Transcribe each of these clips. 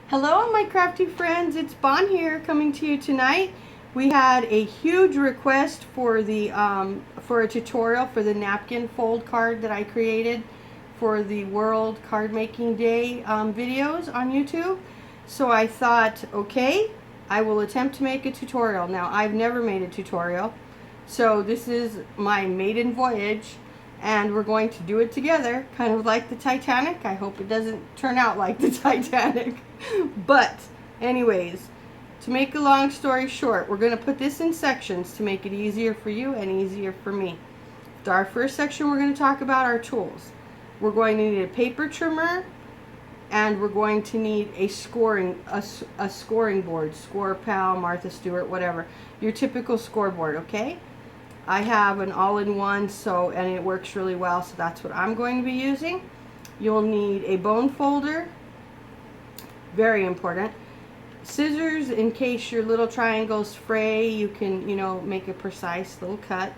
Hello my crafty friends, it's Bon here coming to you tonight. We had a huge request for a tutorial for the napkin fold card that I created for the World Card Making Day videos on YouTube. So I thought, okay, I will attempt to make a tutorial. Now I've never made a tutorial, so this is my maiden voyage and we're going to do it together, kind of like the Titanic. I hope it doesn't turn out like the Titanic. But anyways, to make a long story short, we're going to put this in sections to make it easier for you and easier for me. Our first section, we're going to talk about our tools. We're going to need a paper trimmer, and we're going to need a scoring board, Score Pal, Martha Stewart, whatever, your typical scoreboard. Okay, I have an all-in-one, and it works really well, so that's what I'm going to be using. You'll need a bone folder, very important. Scissors in case your little triangles fray, you can, make a precise little cut.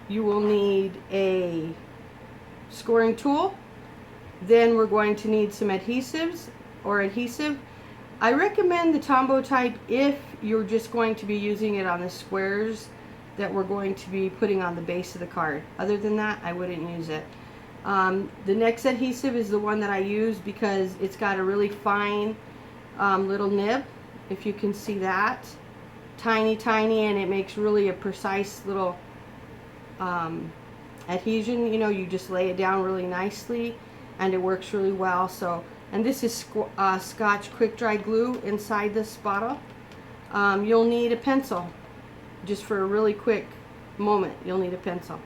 You will need a scoring tool. Then we're going to need some adhesive. I recommend the Tombow type if you're just going to be using it on the squares that we're going to be putting on the base of the card. Other than that, I wouldn't use it. The next adhesive is the one that I use because it's got a really fine little nib, if you can see that. Tiny, and it makes really a precise little adhesion. You just lay it down really nicely and it works really well. And this is Scotch quick dry glue inside this bottle. You'll need a pencil. Just for a really quick moment, you'll need a pencil.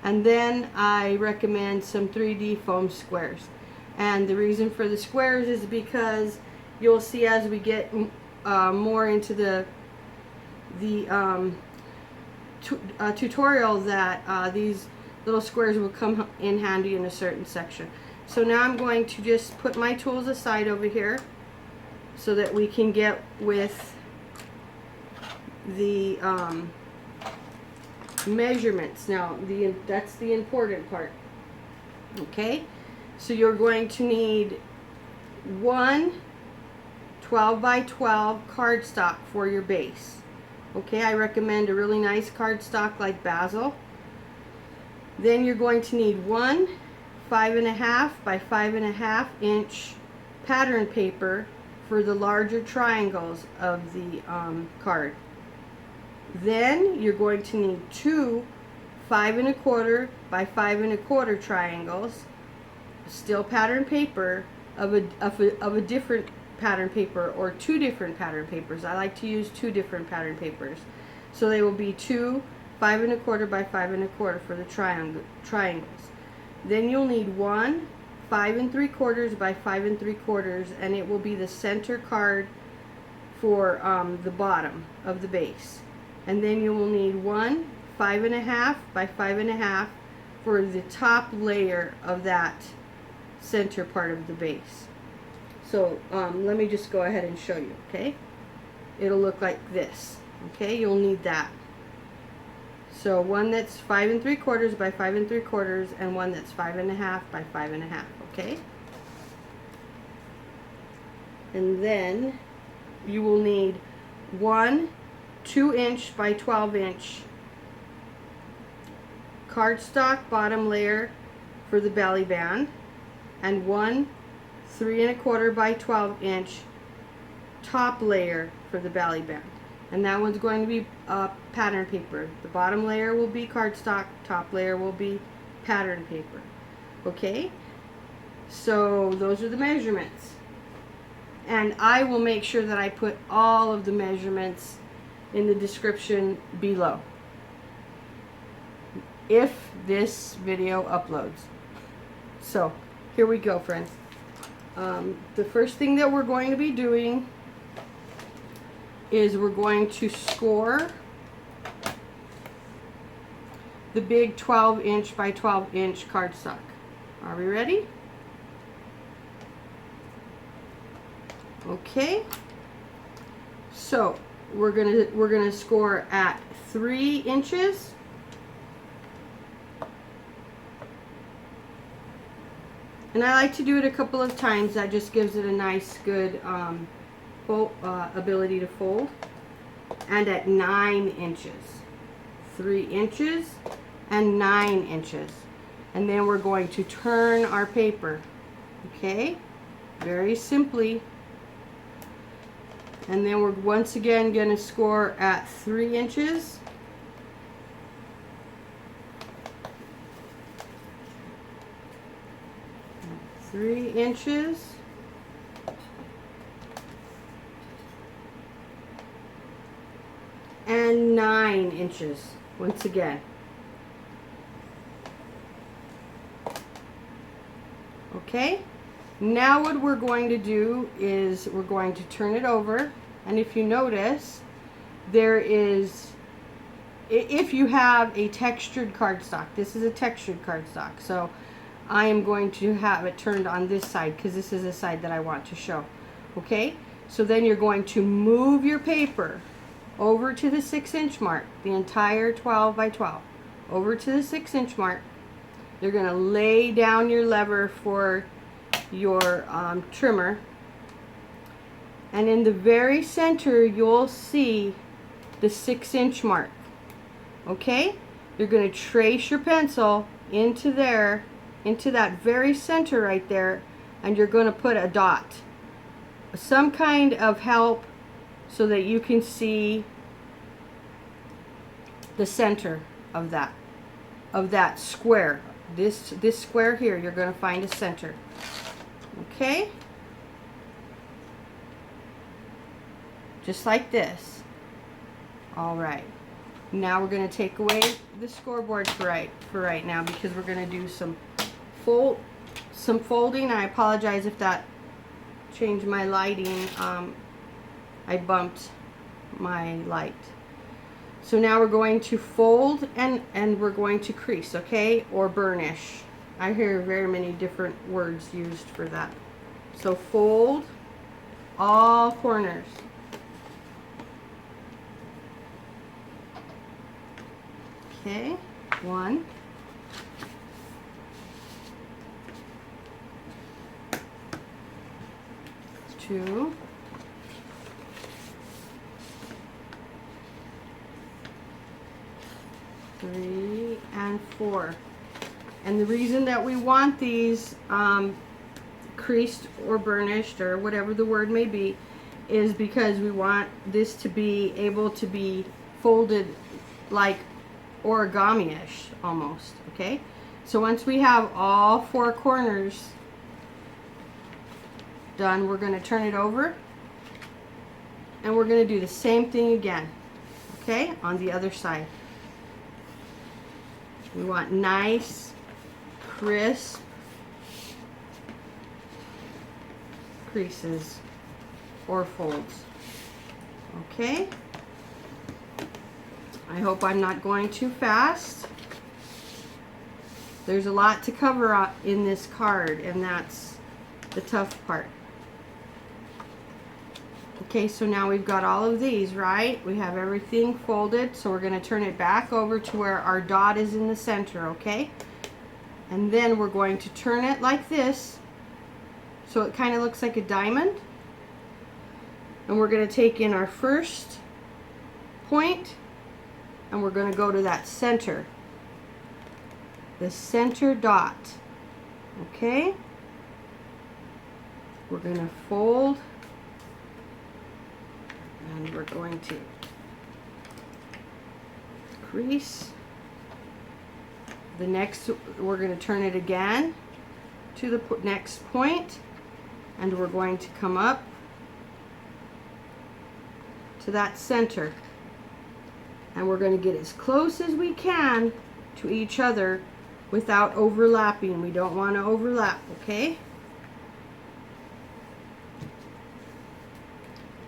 And then I recommend some 3D foam squares. And the reason for the squares is because you'll see as we get more into the tutorial that these little squares will come in handy in a certain section. So now I'm going to just put my tools aside over here so that we can get with the measurements. Now that's the important part. Okay, so you're going to need one 12 by 12 cardstock for your base. Okay, I recommend a really nice cardstock like Basil. Then you're going to need one 5.5 by 5.5 inch pattern paper for the larger triangles of the card. Then you're going to need two 5.25 by 5.25 triangles, still pattern paper of a different pattern paper, or two different pattern papers. I like to use two different pattern papers, so they will be two 5.25 by 5.25 for the triangles. Then you'll need one 5.75 by 5.75, and it will be the center card for the bottom of the base. And then you will need one 5.5 by 5.5 for the top layer of that center part of the base. So let me just go ahead and show you. Okay, it'll look like this. Okay, you'll need that. So one that's 5.75 by 5.75 and one that's 5.5 by 5.5. Okay, and then you will need one 2-inch by 12-inch cardstock bottom layer for the belly band, and one 3.25 by 12-inch top layer for the belly band. And that one's going to be pattern paper. The bottom layer will be cardstock, top layer will be pattern paper. Okay, so those are the measurements, and I will make sure that I put all of the measurements in the description below if this video uploads. So here we go, friends. The first thing that we're going to be doing is we're going to score the big 12-inch by 12-inch cardstock. Are we ready? Okay, so we're gonna score at 3 inches, and I like to do it a couple of times. That just gives it a nice good ability to fold, and at 9 inches. 3 inches and 9 inches. And then we're going to turn our paper, okay, very simply. And then we're once again going to score at 3 inches. At 3 inches. And 9 inches once again. Okay, now what we're going to do is we're going to turn it over, and if you notice, there is, if you have a textured cardstock, this is a textured cardstock, so I am going to have it turned on this side because this is the side that I want to show. Okay, so then you're going to move your paper over to the 6-inch mark, the entire 12 by 12, over to the 6-inch mark. You're going to lay down your lever for your trimmer, and in the very center you'll see the 6-inch mark. Okay, you're going to trace your pencil into there, into that very center right there, and you're going to put a dot, some kind of help, so that you can see the center of that square. This square here, you're going to find a center. Okay, just like this. All right, now we're going to take away the scoreboard for right now, because we're going to do some folding. I apologize if that changed my lighting. I bumped my light. So now we're going to fold and we're going to crease, okay, or burnish. I hear very many different words used for that. So fold all corners. Okay, 1, 2, 3, and 4. And the reason that we want these creased or burnished, or whatever the word may be, is because we want this to be able to be folded like origami-ish almost. Okay, so once we have all 4 corners done, we're going to turn it over, and we're going to do the same thing again, okay, on the other side. We want nice, crisp creases or folds. Okay, I hope I'm not going too fast. There's a lot to cover in this card, and that's the tough part. Okay, so now we've got all of these, right? We have everything folded, so we're going to turn it back over to where our dot is in the center, okay? And then we're going to turn it like this, so it kind of looks like a diamond. And we're going to take in our first point, and we're going to go to that center, the center dot, okay? We're going to fold, and we're going to crease. The next, we're going to turn it again to the next point, and we're going to come up to that center, and we're going to get as close as we can to each other without overlapping. We don't want to overlap, okay?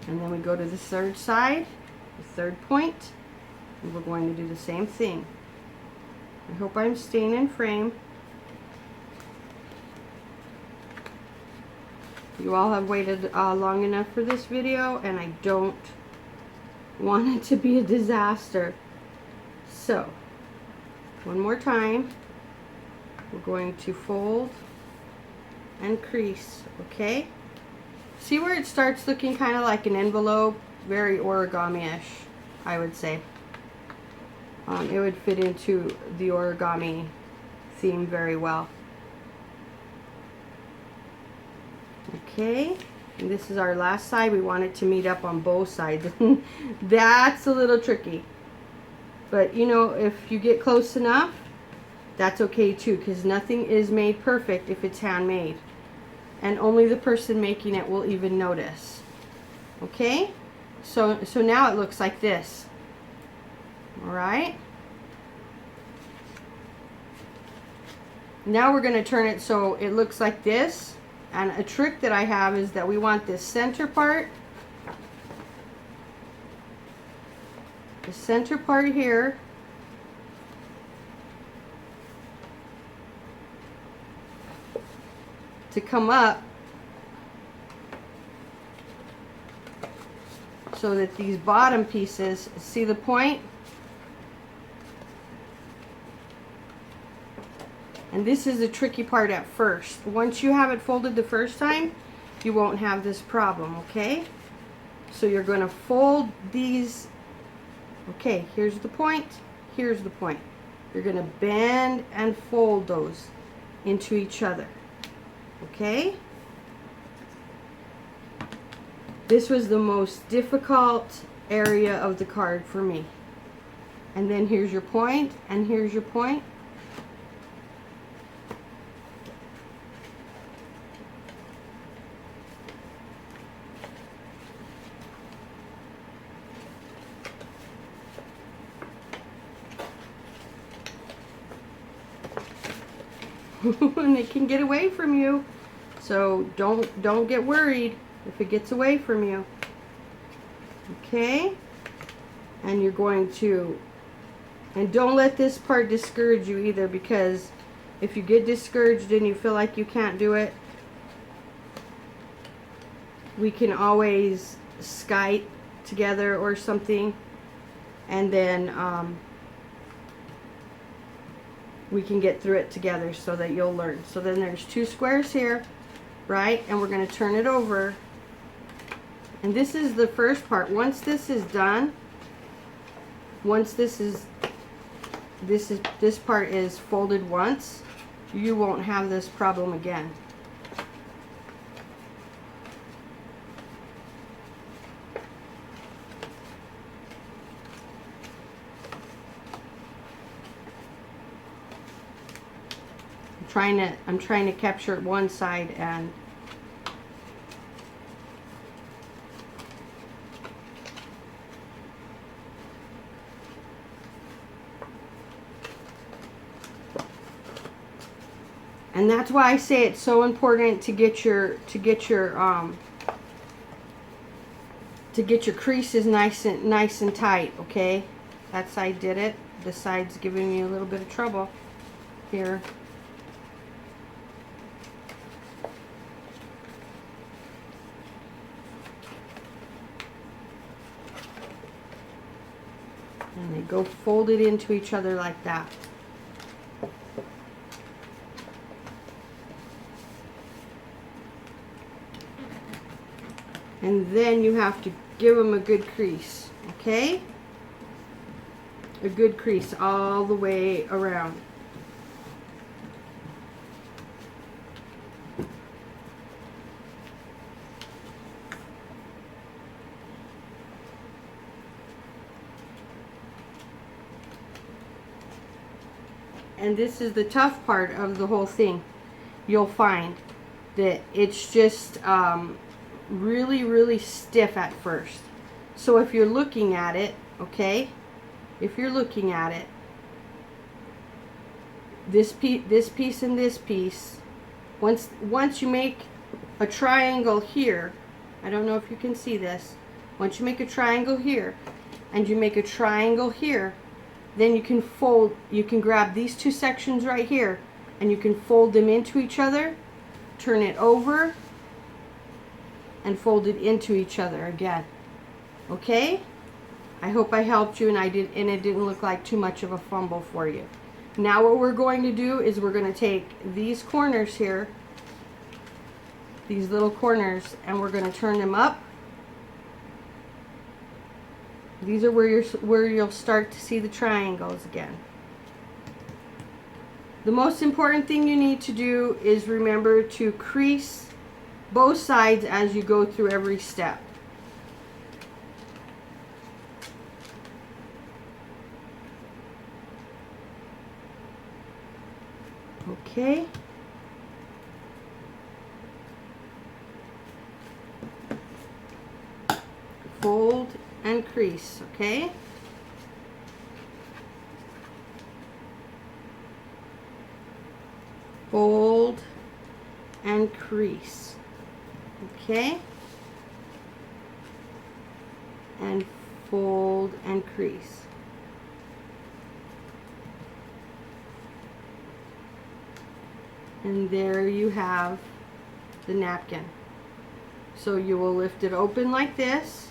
And then we go to the third side, the third point, and we're going to do the same thing. I hope I'm staying in frame. You all have waited long enough for this video, and I don't want it to be a disaster. So, one more time, we're going to fold and crease, okay? See where it starts looking kind of like an envelope? Very origami-ish, I would say. It would fit into the origami theme very well. Okay, and this is our last side. We want it to meet up on both sides. That's a little tricky. But you know, if you get close enough, that's okay too, because nothing is made perfect if it's handmade. And only the person making it will even notice. Okay? So now it looks like this. Alright? Now we're going to turn it so it looks like this. And a trick that I have is that we want this center part. The center part here. To come up. So that these bottom pieces, see the point? And this is the tricky part at first. Once you have it folded the first time, you won't have this problem, okay? So you're going to fold these. Okay, here's the point. Here's the point. You're going to bend and fold those into each other. Okay? This was the most difficult area of the card for me. And then here's your point, and here's your point. And it can get away from you. So don't get worried if it gets away from you. Okay? And you're going to, and don't let this part discourage you either, because if you get discouraged and you feel like you can't do it, we can always Skype together or something, and then we can get through it together so that you'll learn. So then there's 2 squares here, right? And we're going to turn it over. And this is the first part. Once this is done, once this part is folded once, you won't have this problem again. I'm trying to capture one side, and that's why I say it's so important to get your creases nice and tight. Okay, that side did it. This side's giving me a little bit of trouble here. And they go folded into each other like that. And then you have to give them a good crease, okay? A good crease all the way around. And this is the tough part of the whole thing. You'll find that it's just really stiff at first. So if you're looking at it, okay, if you're looking at it, this piece and this piece, once you make a triangle here, I don't know if you can see this, once you make a triangle here and you make a triangle here, then you can fold, you can grab these 2 sections right here and you can fold them into each other, turn it over, and fold it into each other again. Okay? I hope I helped you, and it didn't look like too much of a fumble for you. Now what we're going to do is we're going to take these corners here these little corners, and we're going to turn them up. These are where you'll start to see the triangles again. The most important thing you need to do is remember to crease both sides as you go through every step. Okay. Fold and crease, okay? Fold and crease, okay? And fold and crease. And there you have the napkin. So you will lift it open like this.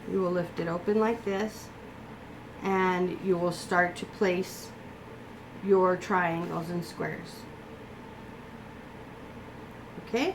You will lift it open like this, and you will start to place your triangles and squares. Okay?